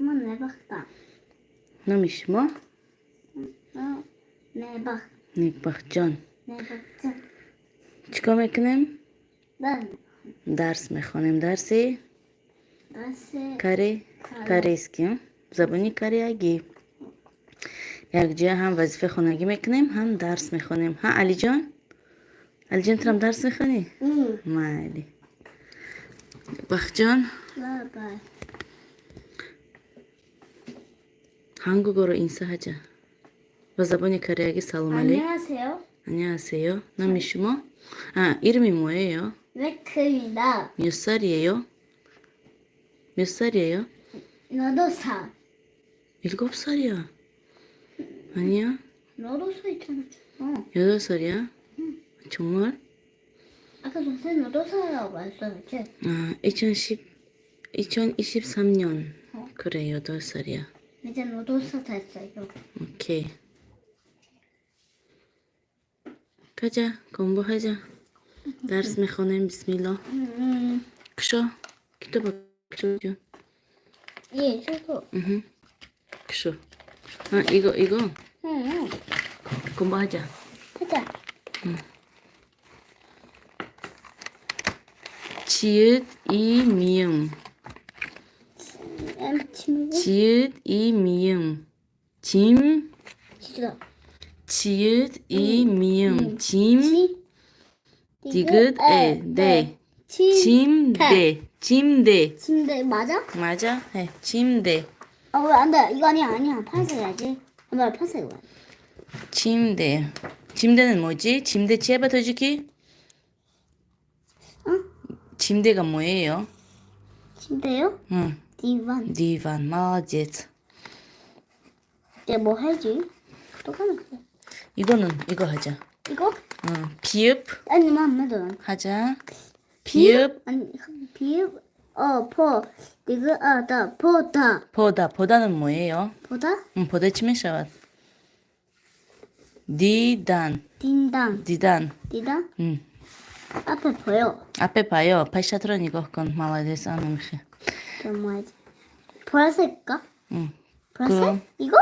한번 내봤다. نام اسمه 내봐. نيكبخجان 내봤자. چیکار میکنیم؟ 난 درس میخوانیم. درسی 나세 کاریسکی زبانی کاریاگی. یک جا هم وظیفه خانگی میکنیم هم درس میخوانیم. ها علی جان تو هم درس میخوانی؟ 응. مالی بخجان 바이바이. 한국어로 인사하자. با زبان کاریاگی سلام علیک. 안녕하세요. 안녕하세요. نام شما؟ 이름이 뭐예요? 레크입니다. 몇 살이에요? 몇 살이에요? 너도 사. 7살이야. 아니야? 너도 사 있잖아. 8살이야? 정말? 아까 선생님 너도 사라고 했었지? 2023년. 그래, 8살이야. 이제 너도 사 됐어요. 오케이. 가자, 공부하자. درس میخونیم. بسم الله. کشا کتاب کشا جون. 예, 저도. کشا. 이거 응. 공부하자. 하자. 지읒 이 미음. 친구. 지읒 이 미음. 짐. 진짜. 지읒 이 미음. 짐. 지. 디귿 에 네. 짐대. 짐대. 침대 맞아? 맞아? 해. 짐대. 왜 안 돼? 이거 아니야. 파란색 해야지. 한번 파란색 와. 침대. 침대는 뭐지? 침대 제발 더 주기? 침대가 뭐예요? 침대요? 응. 디반. 디반. молодец. 이제 뭐 해야지? 똑같은 거. 이거 하자. 이거? 응. 비읍 아니 맘에도. 하자. 비읍 아니 비읍. 포. 디귿 다 보다. 보다는 뭐예요? 보다? 응, 보다 치면 샤워. 디단. 딘당. 디단. 디다? 응. 앞에 보여. 앞에 봐요. 파샤트론 이거 건 молодец. 그럼 뭐 해야지? 보라색까? 응. 보라색? 그럼. 이거?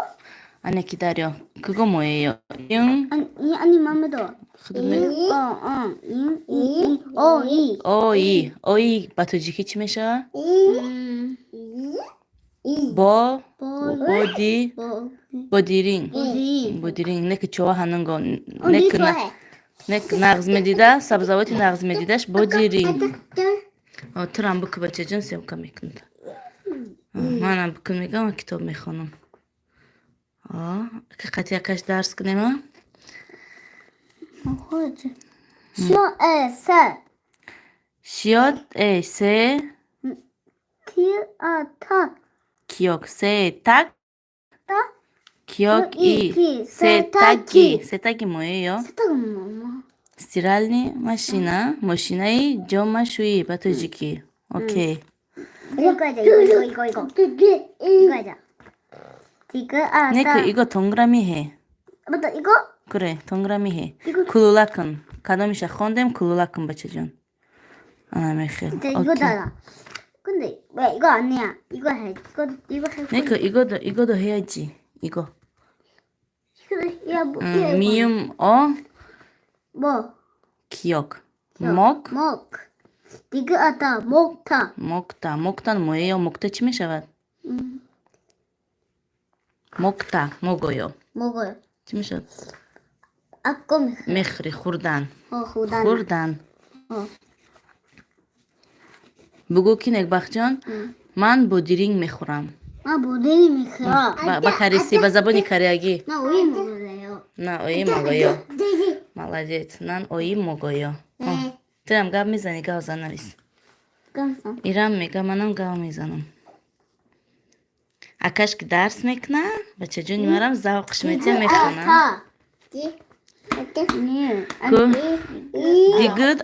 아니 기다려. 그거 뭐예요? 응. 아니 맘에도. 어이 바토지키 치면 샤워. 보디링. 내가 좋아하는 거. 내가 나그메디다 sabzavoti 나그메디다sh 보디링. ترام بك بچه جنس يوم كم يكنت. ما أنا بكون ميقام كتاب ميخونم. كقتي أكاش درس كنيمة. 시옷 세 기억 세탁 기억이 세탁이 뭐예요? 세탁은 뭐? 스티랄니 마시나 머시나이 조마슈이 바토지키. 오케이. 이거 하자. 이거 하자. 네, 이거 동그라미 해. 맞다. 이거? 그래, 동그라미 해. 쿨라큰 가놈이샤 콘뎀 쿨라큰 바쳐준. 아메խ. 이거다. 근데 왜 이거 아니야? 이거 해. 이거 해. 네, 이거도 해야지. 이거. 야, 미음 뭐? 기억. 먹. 디귿다 먹다. 먹다는 뭐예요? 먹다 치면 샤vat. 먹어요. 치면 샤vat. 아까 메խ리 후르단. 후단. بگو کی نگبخجان من بودیرینگ میخورم. 보드리 미크라. با کاریسی با زبانی کاریاگی. 나 오이 먹을래요. 나 오이 먹어요. молодец. 난 오이 먹어요. ترم گاب میزنی گاو زنریس. 깜짝. ایران میگم منم گاو میزنم. اکاش که درس میکنه بچه جون میارم ذوقش میتیم میخونم. دیگود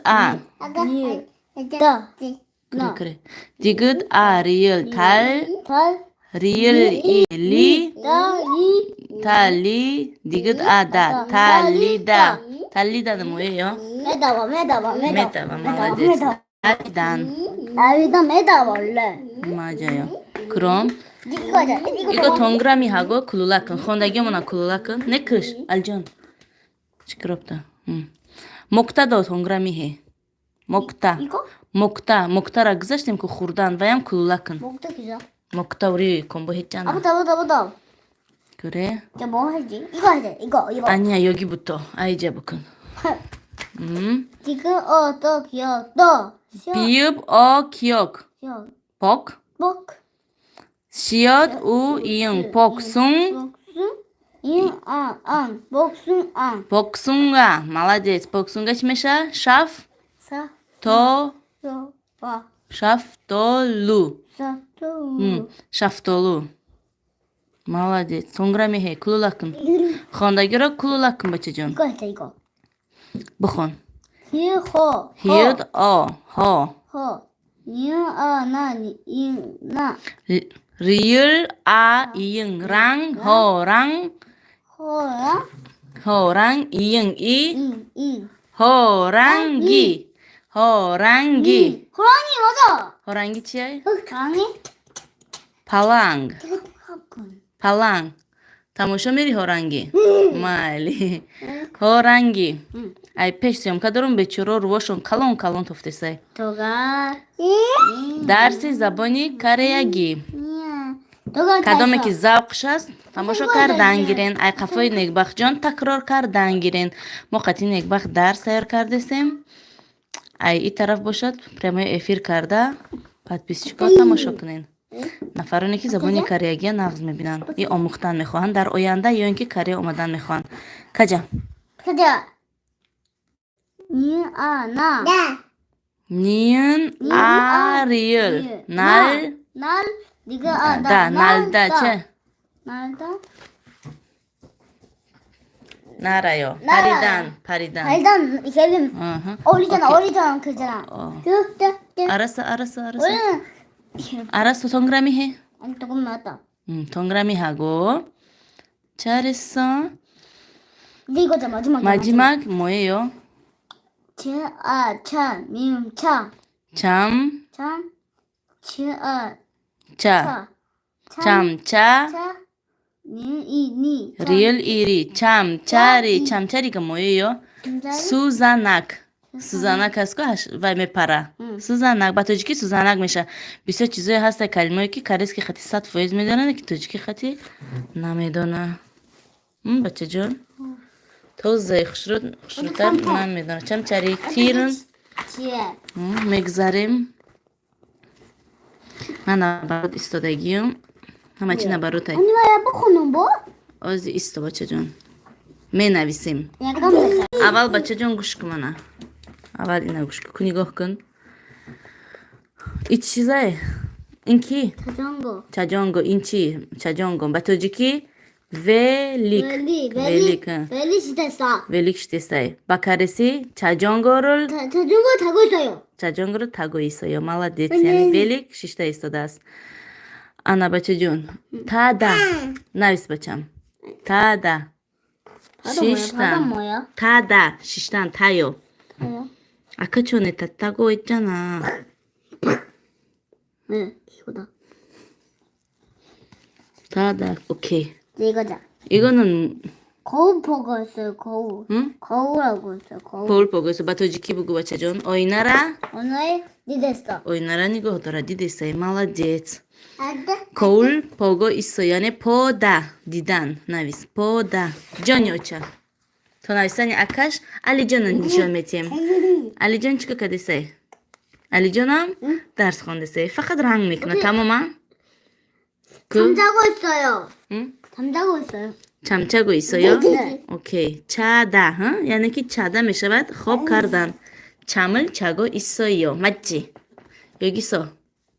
그래. 디귿 리을 달 리을 리 달리 디귿 다 달리다는 뭐예요? 메다봐. молодец. 달리단 나비다 메다 원래. 맞아요. 그럼 이거 하자. 이거 동그라미하고 쿨라큰. 혼다기 뭐나 쿨라큰? 네크시. 알죠? 시끄럽다. 먹다도 동그라미 해. 먹다. 이거? 먹다라 그자시면 그 후르단 바얌 쿨라큰. 먹다 기자. 먹다 우리 공부했잖아. 아부다. 그래? 이제 뭐 하지? 이거 하자. 이거. 아니야 여기부터 아이제부큰. 지금 또 기억 또. 비읍 기억. 시어. 복. 복. 시옷 우 이응 복숭. 복숭. 복숭. 복숭아. молодец. 복숭아 심해샤 샤프 사. 또 또. 와. 샤프톨루. 사. 또. 샤프톨루. молодец. 동그라미 해. 쿨라큰. 혼다기로 쿨라큰 бачажон. 이거 하자. 이거. 부хон. 히호. 히읗 호. 호. 나 리을 이응 랑 호랑 호랑 이응 이 이 호랑기. 호랑이 맞아. 호랑기 치아이? 호랑이 팔랑. 하군. 팔랑. тамошо мери хоранги. майли. хоранги. ай пеш съёмкадорум бечуро рувошон калон туфтесай. тога дарси забони кореягӣ. тога кадоме ки завқш аст тамошо кардан гирен. ай қафои некбахҷон такрор кардан гирен. мо қатъи некбах дарс тайёр кардесем. ай и тараф бошад прямои эфир карда подписчикҳо тамошо кунен. нафароне ки забони кореягия нағз мебинанд и омӯхтан мехоҳанд дар оянда ё ин ки корея омадан мехоҳанд. каҷа ниин ариил нар дига налда че налда нарайо паридан 발단 이게 Аҳа. 어리잖아 그잖아. 알았어 원래는 알았어 동그라미 해. 아니 조금 맞다. 동그라미 하고 잘했어. 근데 이거잖아 마지막 뭐예요? 차 미음 차 참차 니 리을 이리 참차리가 뭐예요? сузанак ҳастку вай мепара. сузанак ба тоҷикӣ сузанак меша. бисёр чизое ҳаста калимае ки корейский хати 100% медонад ки тоҷикӣ хати намедона. бачаҷон тозаи хушрӯтар намедона. чамчари тирн мегзарем. ман набарот истодагиюм. ҳама чи набаротай. ози исто бачаҷон менависем. аввал бачаҷон гӯш кун мана. аввал ина гӯш кун. нигоҳ кун. ин чизае? ин ки? чаҷонго. ин чи? чаҷонго ба тоҷикӣ велик. велик штесай. ба кореси чаҷонгоро таго истое. молодец. яъне велик шишта истодааст. ана бачаҷон тада навис бачам. тада шиштан. тада шиштан таё. 아까 전에 탔다고 했잖아. 네 이거다. 다다 오케이. 이거자. 이거는 거울 보고 있어요. 거울. 응? 거울하고 있어요. 거울 보고 있어. 바토지키 보고 바차존. 어이나라. 오늘 니됐어. 어이나라니 거 하더라. 니데스이 молодец. 안돼. 거울 보고 있어. яъне пода. дидан. навис. пода. ҷони оча. то нависани акаш алиҷонро нишон метиҳем. алиҷон чӣ кар кардесай? алиҷонам дарс хондесай. фақат ранг мекуна. тамома? 잠자고 있어요. 응? 잠자고 있어요. 잠자고 있어요? 네. 오케이. 자다. яъне ки чада мешавад хоб кардан. 잠을 자고 있어요. 맞지? 여기서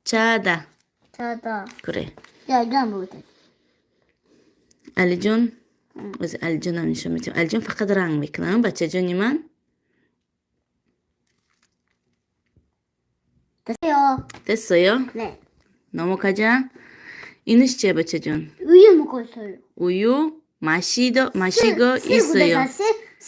자다. 자다. 그래. 야 이거 안 보고 돼. 알리존. o'zi alijon ham nishon metyapman. alijon faqat rang meknaman. bachajon man. 됐어요? 네. 넘어가자. 이누시죠, 바차존. 우유 먹고 있어요. 우유 마시고 있어요. 스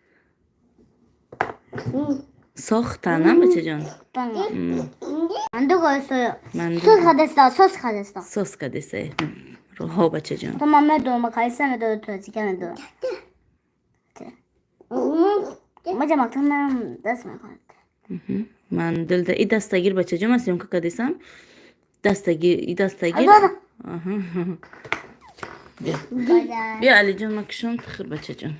소흐타나 바차존. 만두가 있어요. 만두. 소스가 됐어. 소스가 됐어. 소스가 됐어요. 로호 바차존. 토마토도 막 갈색도 지게도. 맞아 막 토마토 됐으면 것 같아. Mandilda i dastagir bachajon asiyam kaka desam. Dastagir i dastagir. 맞아. Bir Alijon makishon tıkır bachajon.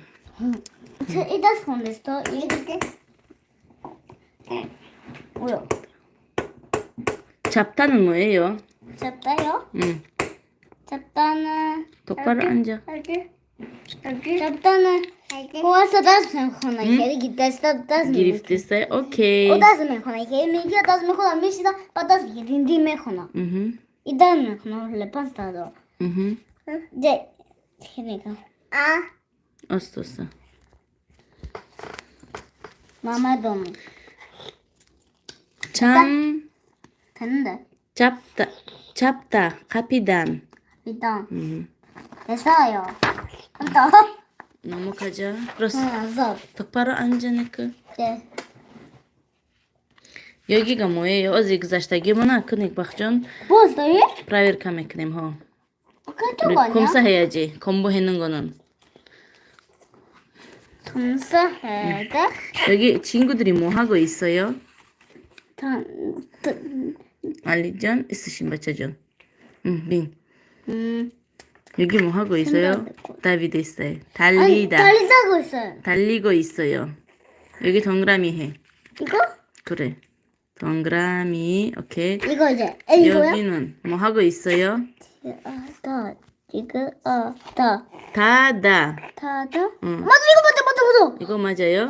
이다스 콘데스토 이렇게. 뭐야? Çaptanın 뭐예요? 잡다요? 잡다는 똑바로 앉아. 잡다는 고아서 다스면 코나 이게 기타스다 다스면 Giriftese okey. o 다스면 코나 이게 미기가 다스면 코나 미시다 빠다스 이게 딘디메 코나 이다면 코나 레판스타도 이제 걔네가 Ostosa. 마마돔 Çam. 됐는데 Çapta. Çapta. Kapıdan. 일단 됐어요 한다 Nomukacak. Burası. 알았어 똑바로 앉아 니까. 이제 여기가 뭐예요? 어제 그 자식이 뭐나 그ник bakjon. 뭐였어요? Проверка мекнем ho. 그쪽 아니야? 검사해야지. 공부했는 거는. 검사해야 여기 친구들이 뭐 하고 있어요? 다 알리전 있으신 바차전. 빈. 여기 뭐 하고 있어요? 다비드 있어요. 달리다. 달리자고 있어요. 달리고 있어요. 여기 동그라미 해. 이거? 그래. 동그라미. 오케이. 이거 이제 이거야? 여기는 뭐 하고 있어요? 다 이거 다 다다. 다다. 맞아 이거 맞아. 이거 맞아요?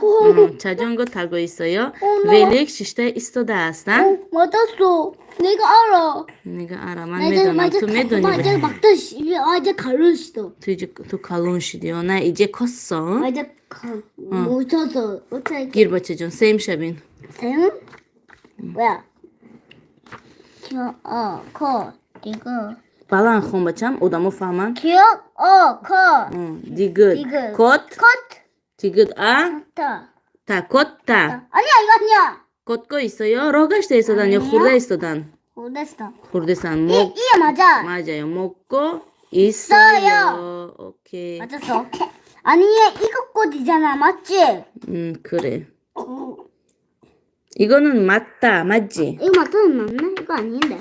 자전거 타고 있어요. 나- велик шиште истодасtan. 맞았어. 내가 알아. Nega ara 나 man 이제 medonam tu medoni 이제 be. 막다 이제 가르치도. Tu kalon diyor. Na iyice kosso. 이제 못쳐서 어떻게 Gir baçacığım. Seyim şabin. 쌤? 뭐야? 코 이거 Balan xon baçam. Odamı fahman. 기억 코 Digit. Digit. Kot. 컷 Digit a. 다. Ta. Kot ta. 아니야 이거 아니야. Kotko 있어요. Rogaşta istodan. Yok hurda istodan. 못했어. Hurdesan. 이 Mok. 이게 맞아. 맞아요. 먹고 있어요. 오케이. 맞았어. 아니 이거 꽃이잖아, 맞지? 그래. 이거는 맞다. 맞지? 이거 맞다는 맞네? 이거 아닌데.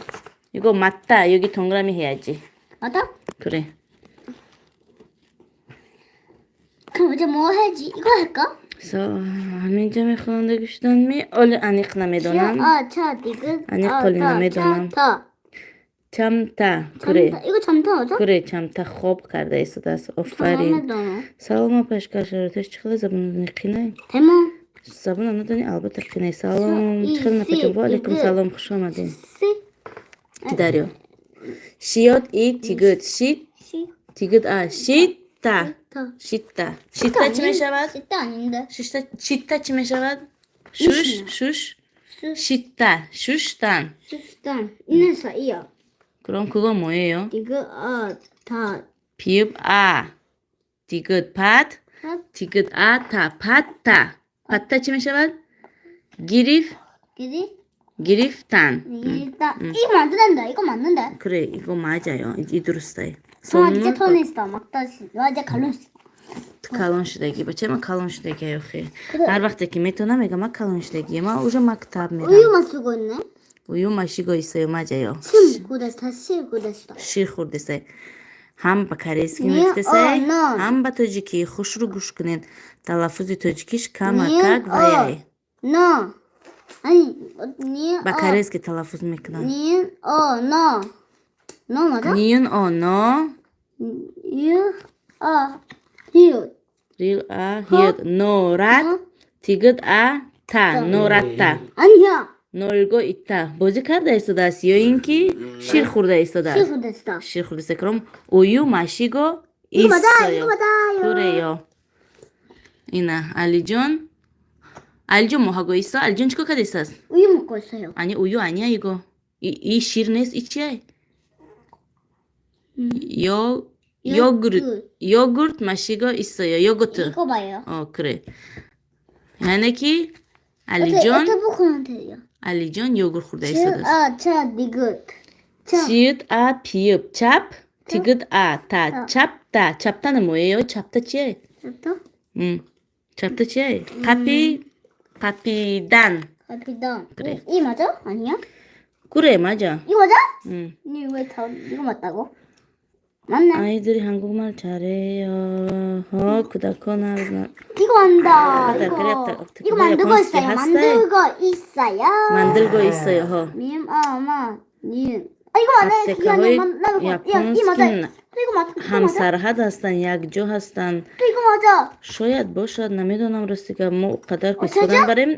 이거 맞다. 여기 동그라미 해야지. 맞아? 그래. 그럼 이제 뭐 해야지? 이거 할까? So, amicam ikhwanda güçlenmi? Öyle anikname donam. 차 디귿. 아니, 걸리나 donam. 차. Çamta. Kure. 이거 잠타 맞아? Kure çamta. Hop kardeşi das. Aferin. Salama paşkaşlar. Teş çıkıla zabını qinay. 데모. Zabın anadani albatta qinay. Salam. İyi, Çıkılna paçam. Ve aleyküm iyi. salam. Xush olmadın. 시. Gidario. Şiyot i tigit. Şit. 시. Tigit a. Şitta. 타. Şitta. Şitta çimeşavad. 시다 아닌데. Şitta çimeşavad. Şuş. Şuş. Şitta. Şuştan. 시스탄. 있는 사이야. 그럼 그거 뭐예요? 디귿 다. 비읍 아. 디귿 밭. 디귿 아 타. 밭타. 밭타 çimeşavad. Girif. 그지? Giriftan. 일단 이거 맞는다. 이거 맞는데. 그래 이거 맞아요. 이두루스타이. 아 이제 턴했어. 막 다시. 이제 갈렸어. Kalon şidagi. Bachema kalon şidagi yoxi. Har vaqtki metona megama kalon şidagi. Ma уже maktab meram. 우유만 쓰고 있네. Uyu mashigo isoyo majayo. 심 고됐다. 심 고됐어. Shir xurdesay. Ham ba koreyskiy Ne? mektesay. No. Ham ba tojiki xushru gushkinin. Talaffuzi tojikish kama Ne? kak vayay. 너. 아니, 니, Ba koreyskiy talaffuz meknan. 니, 너. 너 맞아? Niyin o no. 유, 유. Ril a hiyad no rat. Tigid a ta. No ratta. 아니야. Nolgo itta. Bozi karda istodas yoyinki shir xurda istodas. 실수 됐어. Shir xurdesay krom. Uyu mashigo 이거 맞아, isoyo. 이거 맞아요. 그래요. 이나 알리존. 알존 뭐 하고 있어? 알존 치과까지 있어. 우유 먹고 있어요. 아니 우유 아니야 이거. 이 시르네스 içi야. 요구르트 마시고 있어요. 요거트. 이거 봐요. 그래. Yani ki علیجان 어때 بخونم علیجان یوگurt خورده ایستاده است چه دیگه 시읒 아 비읍 잡 디귿 아다 잡다 잡다는 뭐예요? 잡다 찌에 또 잡다 찌에 가피단 가피던 그래. 이 맞아? 아니야? 그래 맞아 이거 맞아? 응. 아니 왜다 이거 맞다고? 맞네 아이들이 한국말 잘해요 그다거나 이거 안다 그래, 이거 그랬다. 이거 그거야, 만들고 번스키 있어요 핫스타일. 만들고 있어요 만들고 있어요 미음 아마 니은 이거 맞네 앞에 이거 아니야 거의 이 맞아 야폰스킨 이거 맞아 همسرهد هستن یک هستن 이거 맞아 شاید باشد نمیدونم راستی که ما قدر که 어쩌죠? استفاده بریم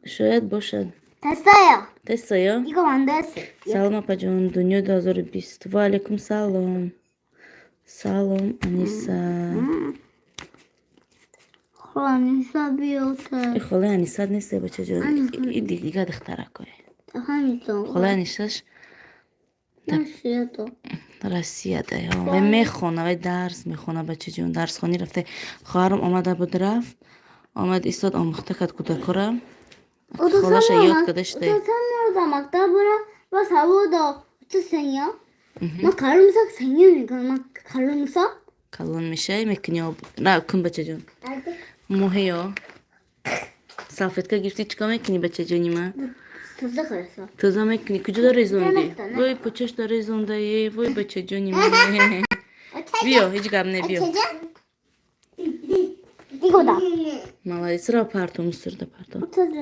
شاید باشد 됐어요 됐어요? 이거 만들었어요 سلام اپا جون دنیا 2020 و علیکم سلام سلام انیسا خانیسا بیاته این خاله انیسا نیسته بچه جون این دیگه دختره که همینطور خاله انیساش نشیه تو راسیه ده و میخونه و درس میخونه بچه جون درس خونی رفته خواهرم آمده بود رفت آمد ایستاد آموخته کد کودکورا خالش یاد کدشته 오토산으로다 막다보라 뭐 사보다 어쩌세요? 막 가름삭 생기니까 막 가름삭? کلون میشه میکنی نه کن بچه جون موهیو سالفت که گرفتی چیکار میکنی بچه جونی ما 진짜 그랬어 توزا میکنی کجا داری زوندی نمی‌کنه. وای پوچش داری زونده وای بچه جونی ما بیو هیچ گم نه بیو 이거다 молодец را پرتو مسترده پرتو 어쩌죠?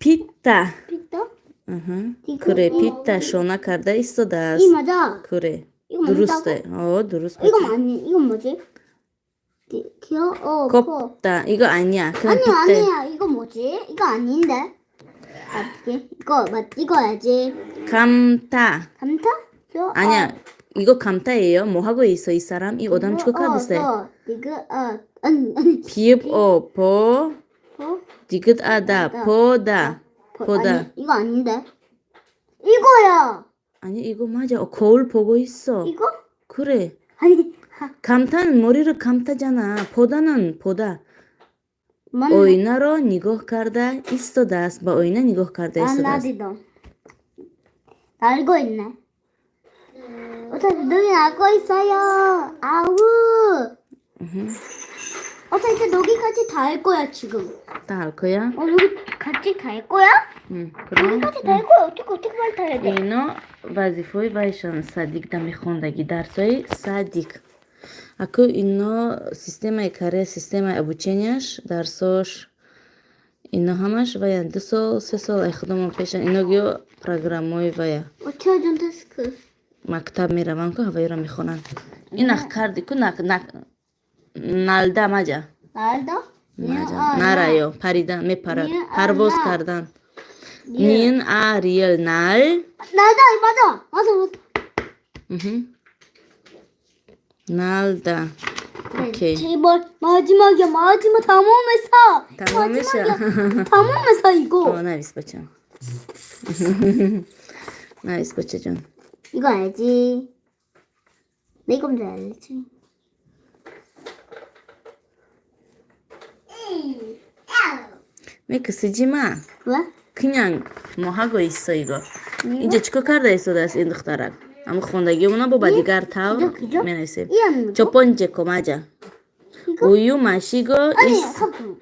پیتا 피터? کره پیتا شونه کرده ایستاده 이 است 맞아 کره 이거 درسته درست 이건 بچه 아니 이건 뭐지? 귀여워 کوپتا ایگو انیا کن 아니야 پیتا 아니야 이거 뭐지? 이거 아닌데 맞지? 이거야지 감타 감타? 귀여워 아니야 이거 감타예요 뭐 하고 있어 이 사람 이 오담 축하드세 이거 아니 비읍 보 디귿 아다 보다 보다 아니 이거 아닌데 이거야 아니 이거 맞아 거울 보고 있어 이거? 그래 아니 감타는 머리를 감타잖아 보다는 보다 맞네 오이나로 니고 карда 있어다스 바 오이나 니고 карда 있어다스 나디도 알고 있네 어차피 눈이 알고 있어요 아우 어차피 여기까지 다 할 거야 지금 다 할 거야? 여기 같이 다 할 거야? 응 그럼 여기까지 다 할 거야 어떻게 말 다 해야 돼 اینو وظیفه وایشان صدیق دمی خوندگی درسای صدیق اكو اینو سیستم کاره سیستم обученияш درساش اینو همش ویا 2 سال 3 سال ای خودم پیشن اینو گیو программой вая 어쩌전 테스크 مکتب میرون که هوایی را میخونن این اخ کردی که نالده مجا 날다? نرایو پریدن میپرد پرواز کردن نین ریل نال 날다 맞아 نالده 오케이 제발 마지막이야 마지막 담음에서 تمامش 담음에서 이거 نویس بچه نویس بچه جان 이거 알지 내 건지 알지 میکسی ما 왜? 그냥 뭐 하고 있어 이거 이제 치과 카드 있어다 این دخترک اما خوندگی اونا با دیگر تاو 그죠? می‌نویسیم 이 하는 첫 번째 거 맞아 우유 마시고 아니 잠깐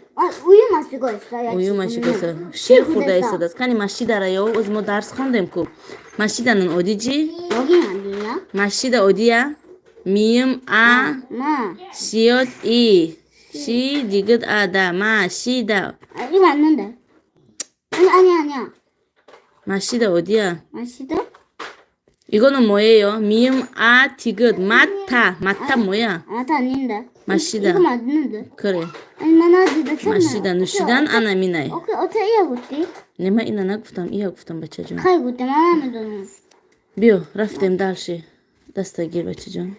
우유 마시고 있어요 우유 마시고 있어 실 خورده 있어다 کنی 마시다라요 از ما درس خوندیم کو 마시다는 어디지 여기 아니야? 마시다 어디야 미음 아 나 시옷 이시 디귿 아다 마시다 이거 맞는데 아니야 마시다 어디야 마시다? 이거는 뭐예요? 미음 아 디귿 마타 뭐야? 다 아닌데 마시다 이거 맞는데 그래 아니 나나지다 마시다 누시단 아나 미나이 어떻게 이해했지? نما اینا نگفتم اینا گفتم بچه جون خیلی گفته من میدونم بیو رفتیم دالشی دست گیر بچه جون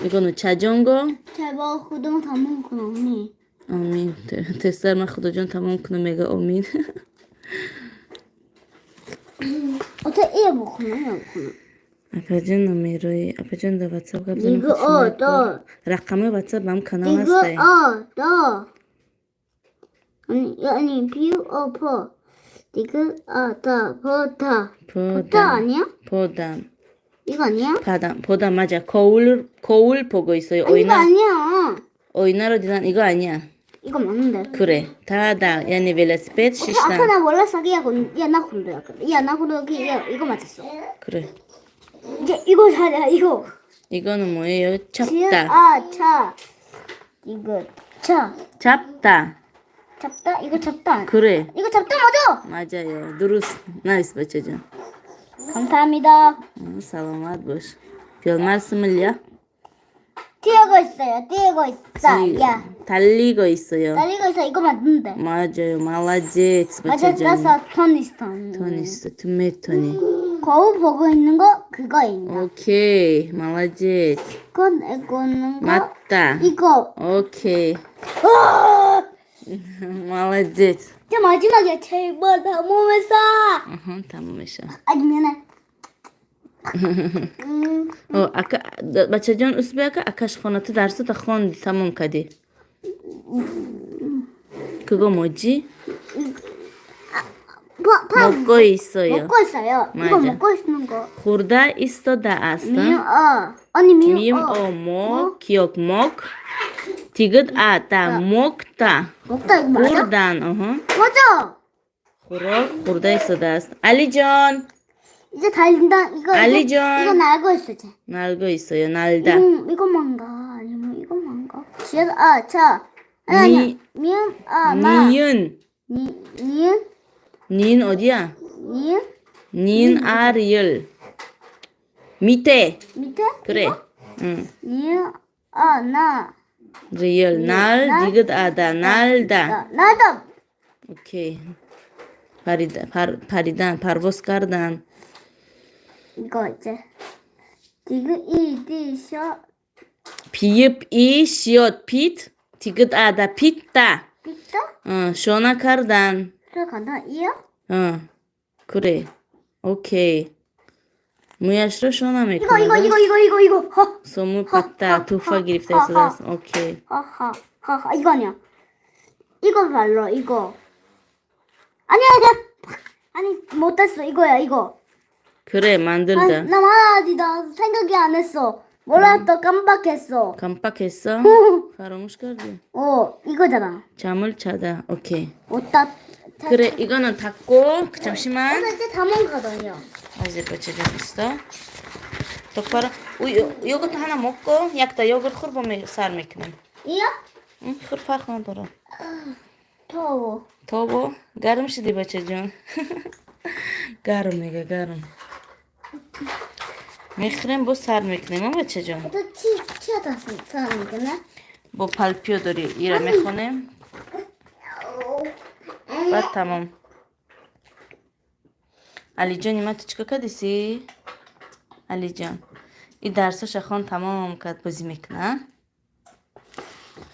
이거는 자전거 제발 그동안 다 먹었구나 언니 آمین تستر من خدا جون تمام کنه میگه آمین 어떻게 이해했구나 اپا جون نمیروی اپا جون دا واتساپ قبل 이거 رقم واتساپ هم کانال 이거 هسته 너 아니 비오퍼 디귿 아다 보다 보다 보다. 아니야? 보다. 이거 아니야? 보다 맞아. 거울 보고 있어요. 아니, 이거 아니야. 오이나로 디난 이거 아니야. 이거 맞는데. 그래. 다다. yani velosiped 아까 şişten. 나 몰랐어. 야나 곤도야. 야나 곤도 이거 맞았어. 그래. 이제 이거 잘해 이거. 이거는 뭐예요? 지은 잡다. 차. 이거 차. 잡다. 잡다? 이거 잡다. 그래. 이거 잡다 맞아. 맞아요. 두루스. 나이스 бачаҷон. 감사합니다. Salomat bosh. 별 말씀을요? 뛰고 있어요. 달리고 있어요. 달리고 있어. 이거 맞는데. 맞아요. молодец. 맞아. бачаҷон. 따서 턴 있어. 돈 있어. 투메토니. 거울 보고 있는 거 그거입니다. 오케이. молодец. 그건 이거는 거 맞다. 이거. 오케이. 아! молодец. 저 마지막에 제발 다 몸에서. Tamam eşe. 아니 미안해. ака бачаҷон узбека акашхонати дарсата хонди тамом кади. 그거 뭐지? 먹고 있어요. 먹고 있어요. 이거 맞아. 먹고 있는 거. хурда истодаастм. 아니 미음 미음 мо 기억 мок. 디귿 아다 мокта. 먹다 이거 맞아? хурдан. 맞아. хурда истодааст. 알리존. 이제 달린다. 이거 알리존. 이거 알고 있어 이제. 날고 있어요. 날다. 이것만가 아니면 이것만가. 지읒 차. 아니 미음 마. 니은. 니은 니은 어디야? 니은 니은 아리을. 밑에. 밑에 그래. 응. 니은 나 리얼. 날 디귿 아다. 날다. 나다. 오케이. 파리단. 파르보스 кардан. 이거 이제 디귿 이디셔 비읍 이 시옷 핏. 디귿 아다. 핏다. 삐까 쇼나 кардан. 들어간다 이요? 그래. 오케이. 무야시로 쇼나 메코. 이거 소무 팠다. 두파 기립다 했어. 오케이. 하하 이거 아니야. 이거 발로 이거 아니야 아니 못했어 이거야 이거. 그래 만들다. 나 말하지 나 생각이 안 했어. 몰랐다 깜빡했어. 깜빡했어? 가로무시 가르디. 이거잖아. 잠을 자다. 오케이. 어따 그래 이거는 닫고 잠시만. 이제 담은 거든요. 아직 버텨주고 있어. 똑바로 요거트 하나 먹고 약다 요거트 хурбаме сар мекунем. 이요? хур фарқ надорад. 더워. 더워? гарм шиди бачаҷон. гарм мега гарм. мехӯрем бо сар мекунем бачаҷон. 또 치아다 사람이구나. бо палпио дори ира мехонем. баъд тамом. алиҷон нима ту чико кадиси? алиҷон и дарсаша хон тамом кад бозӣ мекуна.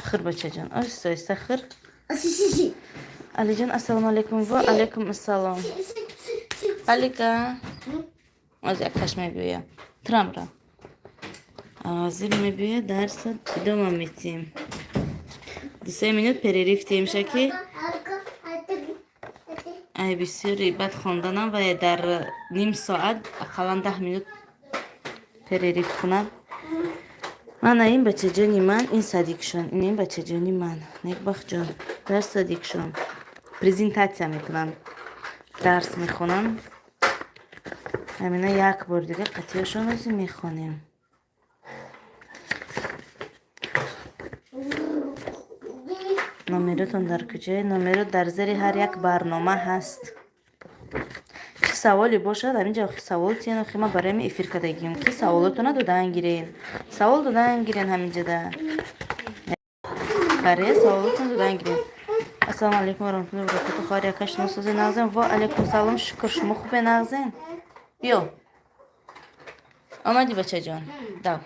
хир бачаҷон оҳиста оҳиста хир. 시시시. алиҷон ассалому алайкум. ва алайкум ассалом. алика аз якаш мебиёя трамра азир мебиёя дарса идома метим 2 минут перерив тем шаки. ай бисёри баъд хонданам ва дар ним соат ақаллан 10 минут перерив кунам. мана ин бачаҷони ман ин садикшон ин бачаҷони ман некбахҷон дарс садикшон презентатсия мекунам дарс мехонам. ҳамина як бор дига қатъиёшонро мехонем. номеротон дар куҷае? номерот дар зери ҳар як барнома ҳаст. чӣ саволе бошад ҳаминҷа охи савол тиен охи ма барои эфир кардагим ки саволотона додан гирен. савол додан гирен ҳаминҷада. барои саволотон додан гирен. ассалому алайкум ва раҳматуллоҳи ва баракатуҳ. хор якаш носозе нағзен. ва алайкум салом. шукр шумо хубе нағзен? биё омади бачаҷон. дав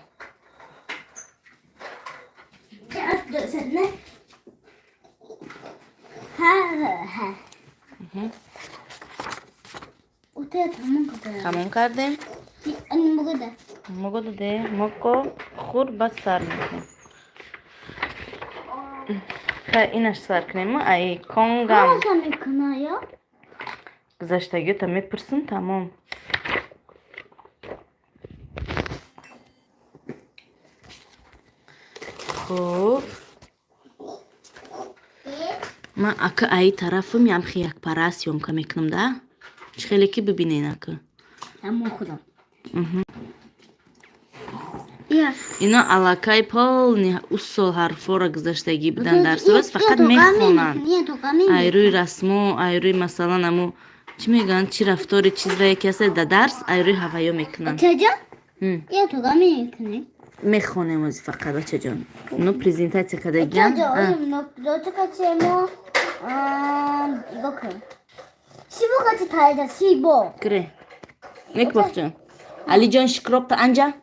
тамом кардем. могу даде моко хур ба сар мекунем. اینش سر کنیم ای کنگم همشم میکنه یا؟ گذشتگی تا میپرسن تمام خوب من اکا ای طرفم یم خی یک پرست یم که میکنم ده چه خیلی که ببینین اکا همون خودم یا اینا علاقه پال اصول حرفا را گذشتگی بدن در سوز فقط میخونن ای روی رسمو ای روی مثلا امو چی میگن چی رفتاری چیز را یکی هست در درس ای روی هوایو میکنن چجا؟ یا تو گامی میکنی؟ میخونیم از فقط بچه جان نو پریزنتاسی کده گیم چجا؟ دو چه مو بکن شیبو کچی تایده شیبو کره نیک بخ جان علی جان شکروب تا انجا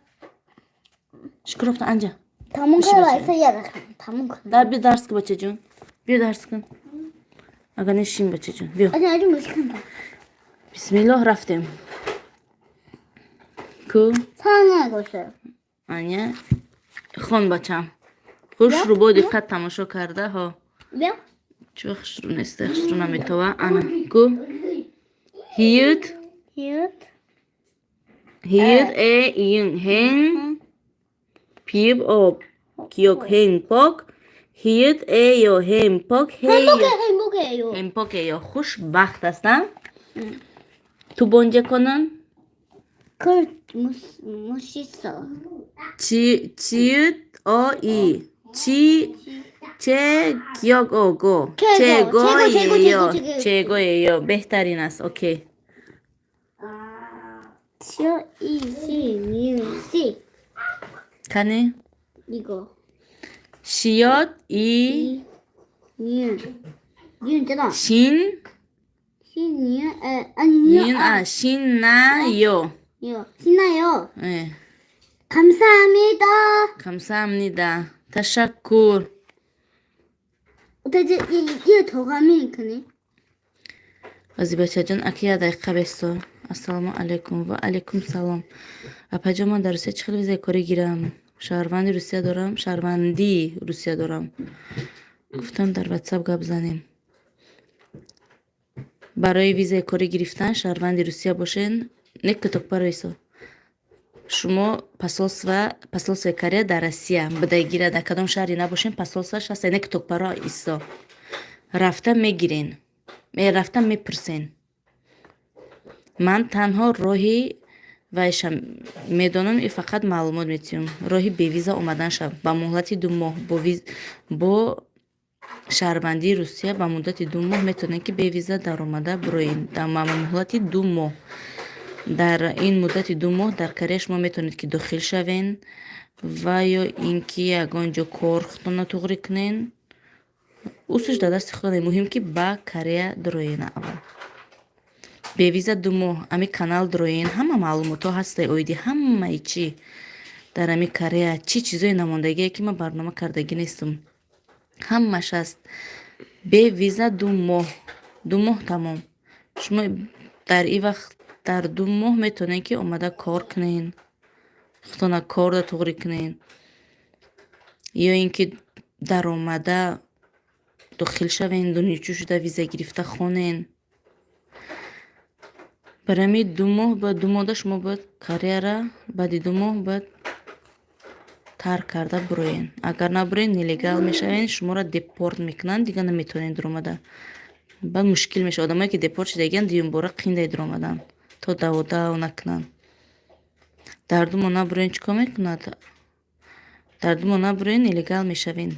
شکروب تا انجا تموم کنه وایسا یه بخون تموم کنه در بیا درس که بچه جان بیا درس کن اگه نشین بچه جان بیا اجازه مشکن تا بسم الله رفتیم کو سانه گوشه آنیا خون بچم خوش رو با دقت تماشا کرده ها بیا چه خشرو نیسته خشرو نمیتوه انا کو هیت هیت هیت این هنگ پیب آب کیوک هنگ پاک هیت یا هنگ پاک همبوگه یو هنگ پاک یا خوش بخت هستن تو بانجه کنن کرد موشیسا چیت ای چی چه کیوک گو چه گو یا بهترین است اوکی چه ایسی میوسی کنه 이거 شیاد ای 니은 잖아 شین 신이야 아니 닌 شین نه یو 이거 신나요 اه. 감사합니다 감사합니다 تشکر 어떻게 이게 더 가면 그네 ازی بچه جان اکی دقیقه بستو السلام علیکم و علیکم سلام اپا من در روسیه چه خیلی ویزای کاری گیرم شهروندی روسیه دارم شهروندی روسیه دارم گفتم در واتساپ گپ زنیم برای ویزای کاری گرفتن شهروندی روسیه باشین نک کتاب پرویسو شما посольство Корея در روسیه بده گیره در کدام شهری نباشین посольствоش هست نک کتاب پرو ایسا رفته میگیرین رفتم میپرسین من تنها راهی وایشم میدونم ای فقط معلومات میتونم راهی به ویزا اومدن شب با مهلت 2 ماه با شهروندی روسیه با مدت 2 ماه میتونن که به ویزا در اومده بروین در مهلت 2 ماه در این مدت 2 ماه در کره شما میتونید که داخل شوین و یا اینکه یگانجا کار خودتون توغری کنین اوسش در دست خودتون مهم که با کره دروین اول به ویزا 2 ماه امی کانال دروین همه معلومات ها هسته اویدی همه چی در امی کره چی چیزای نماندگی که من برنامه کردگی نیستم همش هست به ویزا 2 ماه تمام شما در این وقت در 2 ماه میتونین که اومده کار کنین خودتون کار دا توغری کنین یا اینکه در اومده داخل شوین دانشجو شده ویزا گرفته خونین برای 2 ماه با 2 ماه شما باید کاریه بعد 2 ماه باید ترک کرده بروین اگر نبروین نلیگال میشوین شما را دیپورت میکنن دیگه نمیتونین در اومده بعد مشکل میشه آدمایی که دیپورت شدگین دیون باره قینده در اومدن تا داودا نکنن در 2 ماه نبروین چیکار میکند در 2 ماه نبروین نلیگال میشوین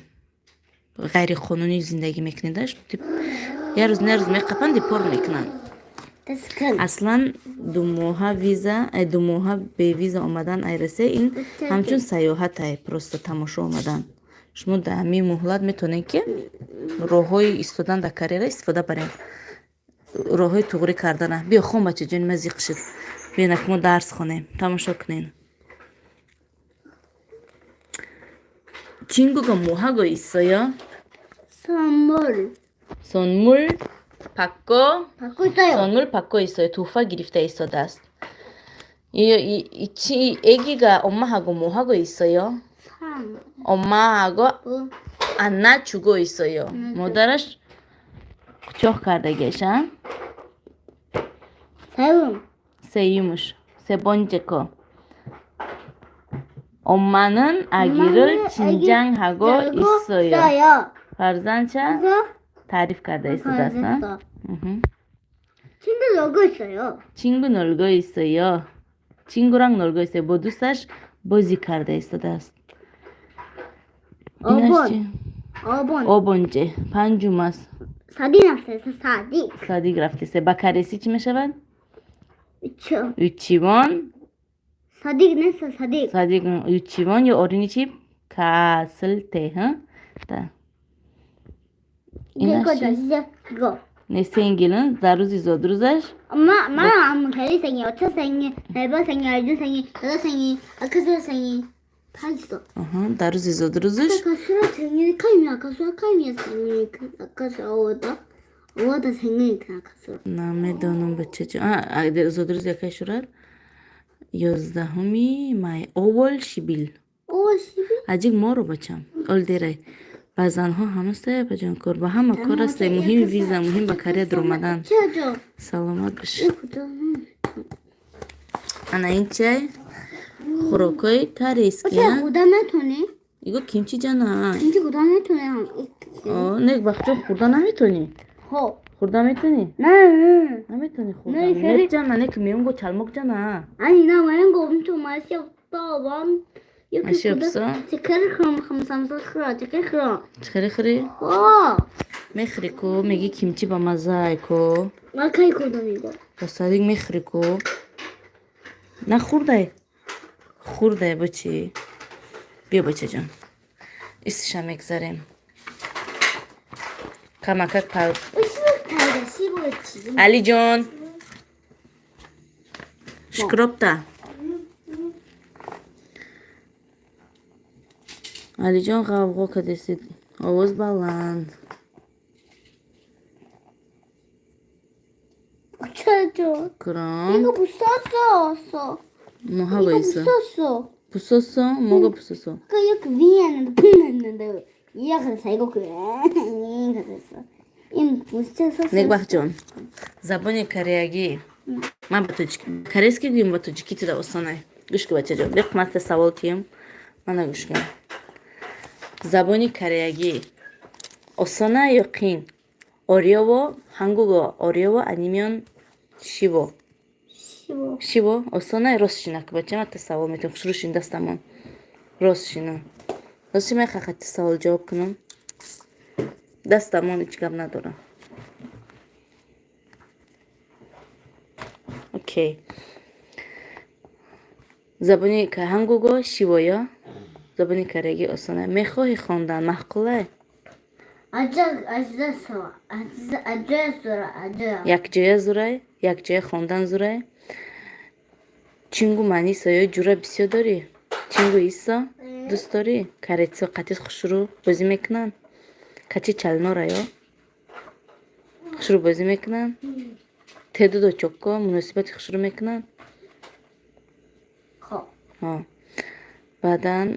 غیر قانونی زندگی میکنیدش یه روز نه روز میقپن دیپورت میکنن اصلا 2 ماه ویزا 2 ماه به ویزا اومدن ایرسه این همچون سیاحت های پروستا تماشا اومدن شما در همین مهلت میتونین که راههای ایستادن در کریره استفاده برین راههای توغری کردن بیا خون بچه جون مزیق شد بیا نکمو درس خونیم تماشا کنین 친구가 뭐 하고 있어요? 선물 받고 있어요 선물 받고 있어요. 도파 기립돼 있어다. 이 애기가 엄마하고 뭐 하고 있어요? 엄마하고 안아주고 있어요. 모다라sh kuchoq kardagashan. 세움. 세 yumush. 세 번째 거. 엄마는 아기를 긴장하고 있어요. farzandcha tarif karda istedasın. 친구 놀고 있어요. 친구 놀고 있어요. 친구랑 놀고 있어요. 모두 사sh bozi karda istedasın. 5번. 5번. O 번째. 반주마스. 사디났어요. 사디. 사디 grafte. Bakaresi çi meşevad? 3초. 3번. 사디 냈어. 사디. 사디 3번. 요 어린이 집 갔을 때. 다. 이거 진짜 이거. Ne sevgilin? Zaruz izodruzaj. 엄마, 엄마 대리 생일, 어차 생일, 네번 생일, 알주 생일, 여자 생일, 아크스 생일 다 있어. Daruz izodruzaj. 아까 수라 생일 카이미야, 아까 수라 카이미야 생일, 아까 어워다 생일 아까 수라. Name donun bachacı. Izodruz yakay şurat. 11 may. Ovol shibil. 오, 12? Acık moro bacham. Ol deray. Bazanha hamasta bacan kor. Ba hama korasta muhim viza, muhim bakariya durmadan. 쳐줘. Salamat baş. 이거도. Ana inçay. Khurokoy kareski. 어차 고다메 토네. 이거 김치잖아. 진짜 고다메 토네. Ne bakacağım kurdan ametoni. 호. Kurdan ametoni. 네. 아메토니 kurdan. 네, 그래. 맵잖아. 내 그 매운 거 잘 먹잖아. 아니 나 매운 거 엄청 맛이 없다. 만 이렇게 맛이 없어? 제카를 그럼 감사합니다. 그럼 제카를 그럼. Xıri 와. Mexriko. Megi kimchi bamazaiko. 마카이 고던 이거. Basadik Mexriko. Na xurday. Xurday bachi. Bia bachacan. İstişam egzarem. Kamakak pal. ışık 달다 15치. Ali John. Şkropta. Ali John kavga kadesid. Ovoz baland. 쳐줘. Kram. 이거 부쉈어. Moha 이거 bayısı. 부쉈어. Pusoso. Moga pusoso. 그 이렇게 위에는 붙는데 이야기해서 이거 그래. 그랬어. 이 부쉈어. Ne bakacağım? Zaboni kareyagi. Ma batucik. Kareski gün batucik iti da osanay. Güçlü bakacağım. Bir kımatte savoltiyim. Bana güçlü. Zaboni kareyagi. Osanay yokin. 어려워? 한국어 어려워? 아니면 쉬워? 15. 쉬워? 어서나 로스시나 그렇지만 tesavol metin xurushin dastamon. Rossina. Rossima xaqat tesavol javob kunum. Dastamon hech gap nadora. 오케이. زبانی که 한국어 쉬워요? زبانی کارگی آسانه. میخواهی خواندن معقوله؟ یک جای زورای؟ یک جای خواندن زورای؟ 친구 많이 있어요? جورا بسیار داری؟ 친구 있어? دوست داری؟ کاریتسو قطعی خوشرو بازی میکنن؟ 같이 잘 놀아요? خوشرو بازی میکنن؟ 태도도 좋고 문화시바티 خوشرو میکنن؟ بعدن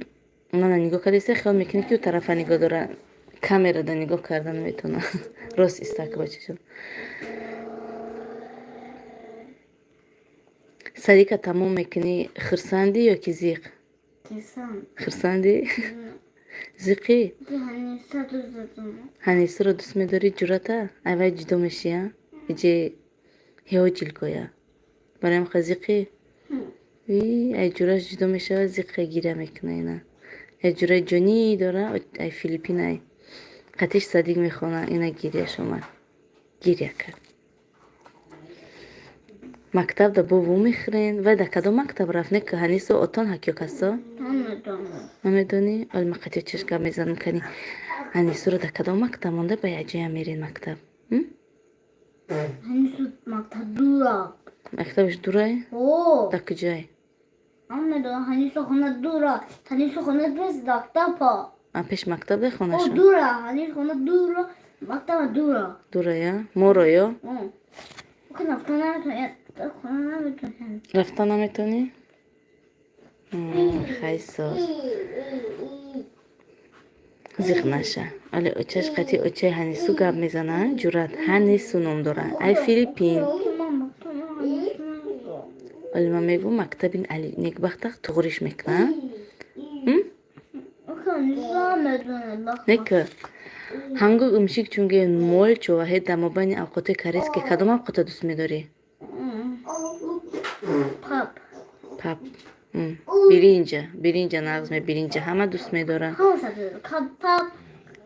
اونا نگاه کردیسه خیال میکنی که اون طرف نگاه دارن کامera da نگاه کردن میتونه راست استاک باشه شد صدیقه تمام میکنی خرسندی یا که زیق خرسندی زیقی هنیسه رو دوست میداری جورتا اول جدا میشی ها ایجی هیو جلکویا برایم خزیقی ای جوراش جدا میشه و زیقه گیره میکنه اینا ای جورای جونی داره ای فیلیپینای قطعش صدیق میخونه اینا گیریه شما گیریه کرد مکتب دا بابو میخرین و دا کدام مکتب رفنه که هنیسو اتان حکیو کسا نمیدونی اول مقطعی چشکم میزن میکنی هنیسو رو دا کدام مکتب مونده با یجوی میرین مکتب هنیسو مکتب دورا مکتبش دوره؟ دا کجای؟ هنیسو خونه دورا هنیسو خونه بس دکتاپا پیش مکتب ده خونه شون؟ دورا هنیسو خونه دورا مکتب دورا دوره یا؟ مورو یا؟ خونه نمیتونی رفتن نمیتونی؟ خیلی ساز زیخ نشه. ولی اوچش قطعی اوچه هنیسو گب میزنن جورت هنیسو نام دارن. ای فیلیپین. ولی من میگم مکتبین علی نگبختک تغریش میکنن. نکه hangi 음식 중에 뭘 좋아해? 담아봐니 아우코테 카레스케 가동 아우코테 دوست می‌داری؟ Pap. پاپ birinci nağızme birinci hama دوست می‌داره. Hamı satıyor. Pap.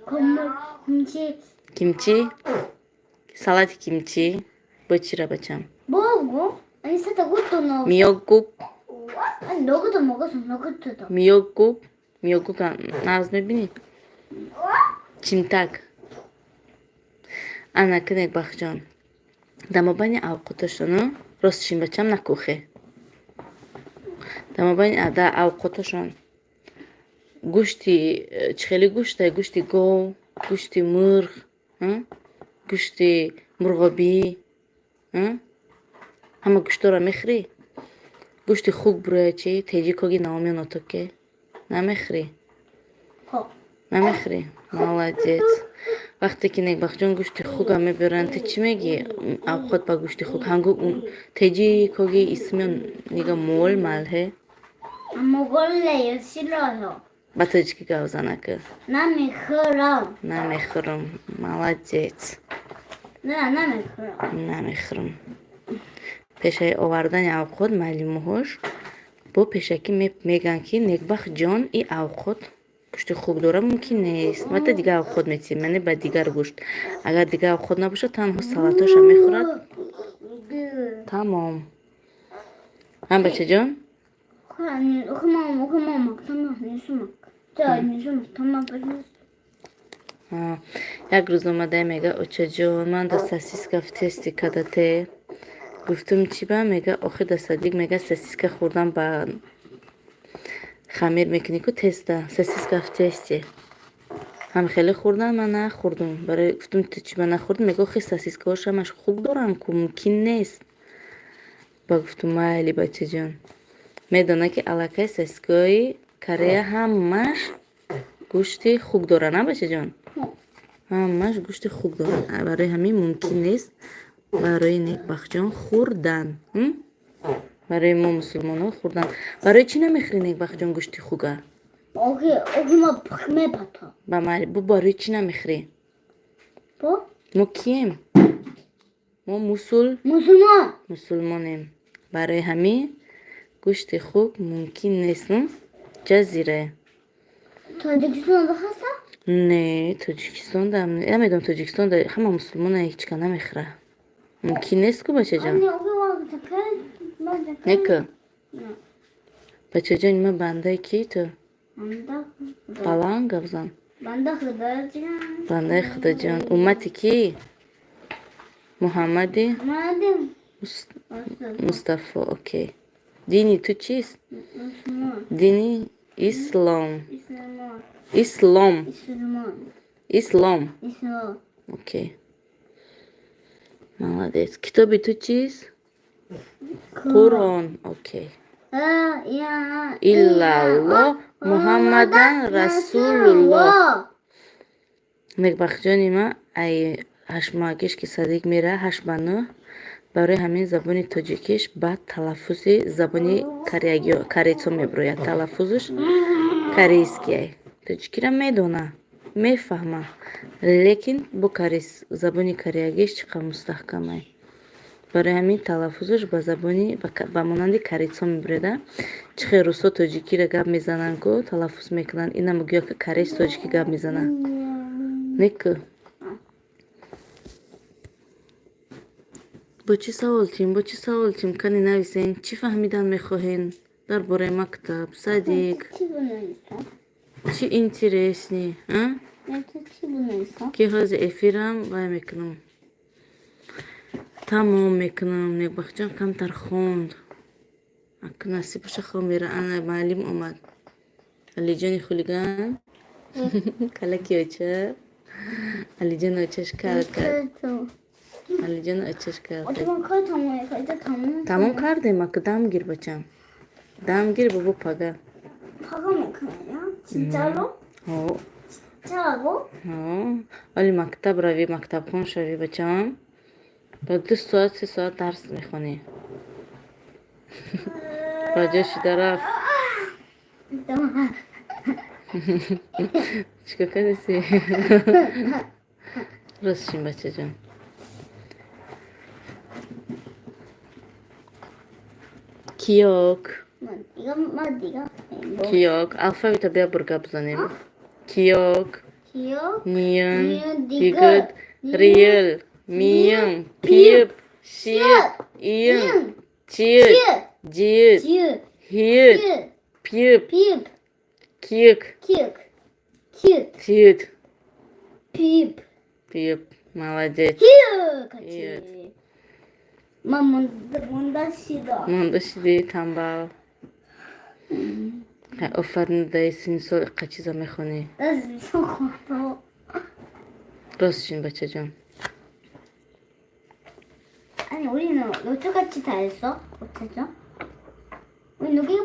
Komur. Kimchi. salat kimchi bıçıra bıçam. 뭐하고? 아니 사다 그것도 넣어. 미역국 아니 너것도 먹었어. 너것도. miyogguk nağızme bini. Çimtak. Ana kınek bakacağım. Damabani avukotuşunu rostşin bıçam nakuhe. Damabani ada avukotuşun. Guşti çıkeli guşti gov, guşti mırg, guşti murgobi. Ama guştora mehri. Guşti xug buraya teji kogi naomiyon otoke. Na mehri. Ho. نمیخری молодец وقتی که نگ بخجون گوشت خوگا میبرن تی چی میگی او خود با گوشت خوگ هنگو تیجی کوگی اسمیون نیگا مول ماله 안 먹을래요. 싫어요. با تجکی گوزانه که 남의 그럼. نمیخورم молодец 네, 남의 그럼. نمیخورم پیشه آوردن او خود معلومه هاش با پیشه که میگن که نگ بخجون ای او خود گوشت خوب داره ممکن نیست مت دیگه او خود میتیم منی با دیگر گوشت اگر دیگه او خود نباشه تنها سلاتاش هم میخورد تمام هم بچه جان 아니 그만 막 tamam nisun 자 nisun tamam یک روز اومده میگه اوچه جان من دا ساسیسکا تستی کدته گفتم چی با میگه آخه دا صدیق میگه ساسیسکا خوردم با خمیر میکنی که تسته ساسیسکا تستی هم خیلی خوردن من نخوردم برای گفتم تو چی با نخوردم میگه آخه ساسیسکا هاش همش خوب دارن که ممکن نیست با گفتم مالی بچه جان میدونه که علاقه ساسیسکای کره همش گوشت خوب داره نه بچه جان همش گوشت خوب داره برای همین ممکن نیست برای نیک بخجان خوردن برای ما مسلمان ها خوردن برای چی نمیخری نیک بخجان گوشت خوگه 오기만 매봤다 با مالی بو برای چی نمیخری 뭐? ما کیم ما 무슨말? مسلمانیم برای همین گوشت خوب ممکن نیست جزیره 타지키스탄도 하사? نه تاجیکستان دارم نمیدونم تاجیکستان داره همه مسلمان هیچ که نمیخره ممکن نیست که بچه جان 아니 오기만 잠깐 맞아 نکه بچه جان ما بنده کی تو 만다 پلنگ گفزن 만다 그다지 بنده خدا جان امتی کی محمدی 마디 مصطفی اوکی دینی تو چیست 무슨 دینی اسلام 이슬람 اسلام 이슬람 اوکی молодец کتابی تو چیست قرآن اوکی 야 illallah muhammadan rasulullah نک بخجانی ما ای هشماگش که صدیق میره 8 به 9 برای همین زبانی تاجیکیش بعد تلفظ زبانی کریتو میبروید تلفظش کریسکیه تاجیکی را میدونه میفهمه لیکن با زبانی کریگیش چقدر مستحکمه برای همین تلفظش با زبانی با مانند کریتو میبریده چخه روسا تاجیکی را گپ میزنن که تلفظ میکنن اینا مگویا که کریس تاجیکی گپ میزنن نیکه با چی سوال تیم کنی نویسین چی فهمیدن میخواهین در باره مکتب صدیق 치부는 있어? چی اینترسنی 치부는 있어? که هاز افیرم وای میکنم تمام میکنم نیک بخجان کم تر خوند اکه نصیبش خواه میره انا معلم اومد علی جانی خولیگان کلکی اوچه علی جان اوچهش کرد علی جان اوچهش کرد 어쩌면 그걸 담으니까 이제 담는 تمام کردیم اکه دم گیر بچم دم گیر بابا پگه 파가면 그냥 진짜로? چاقو ولی مکتب روی مکتب خون شوی بچم با 2 ساعت 3 ساعت درس میخونی باجاشی رفت چیکار کردی راستشین بچه جان کیوک کیوک الفابیتا بیا برگا بزنیم کیوک نیون دیگد ریل میم پیپ شیر این چیر جیر هیر پیپ کیک тит пип молодец мондашиди тамбал офарин даисин сол иққа чиза мехонӣ ростшин бачаҷон 아니 우리는 노트같이 다 했어? 어쩌죠? 우리 누기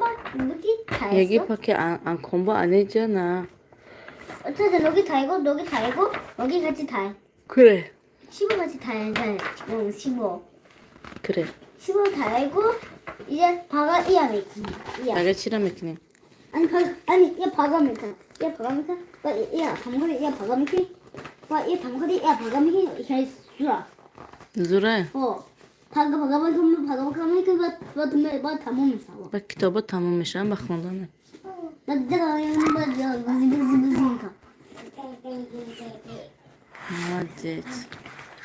다 했어? 여기밖에 안 공부 안 했잖아 어쩌죠? 여기 다 이고 여기 다 이고 여기 같이 다 해. 그래 15 같이 다 해. 15 그래 15 다 하고 이제 바가 이야 메키니 이야 내가 칠하메키네 아니 얘 바가 메카 얘 바가 메카 얘 담거리 얘 바가 메키 와얘 담거리 얘 바가 메키 해 수라 زوره 바가 메키 바 담으면 싸워 با کتابا تمام میشن با خوندن 내가 молодец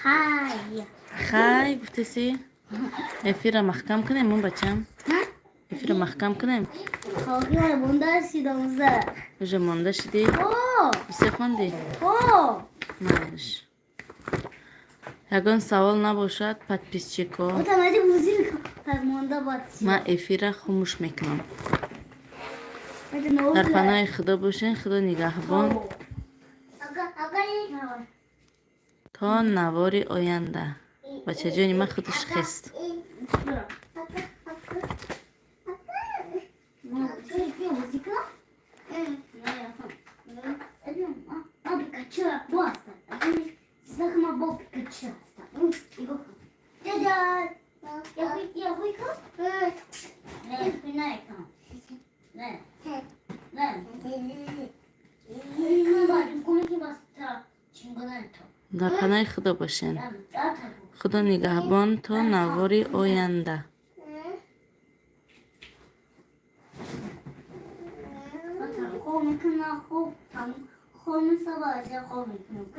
하이 خای گفتیسی افیر محکم کنیم من بچم افیر محکم کنیم 거기가 뭔다시 동사 уже مانده شدی بسه خوندی مالش یگان سوال نباشد подписчико там 아직 무슨 뭔다 봤지 من افیر خاموش میکنم 맞아 너 در پناه خدا باشین خدا نگهبان 아까 تا نوار آینده بچه جانی من خودش خست در پناه خدا باشین خدا نگهبان تا نوار آینده Home kan ha home sabah hoje home, ok?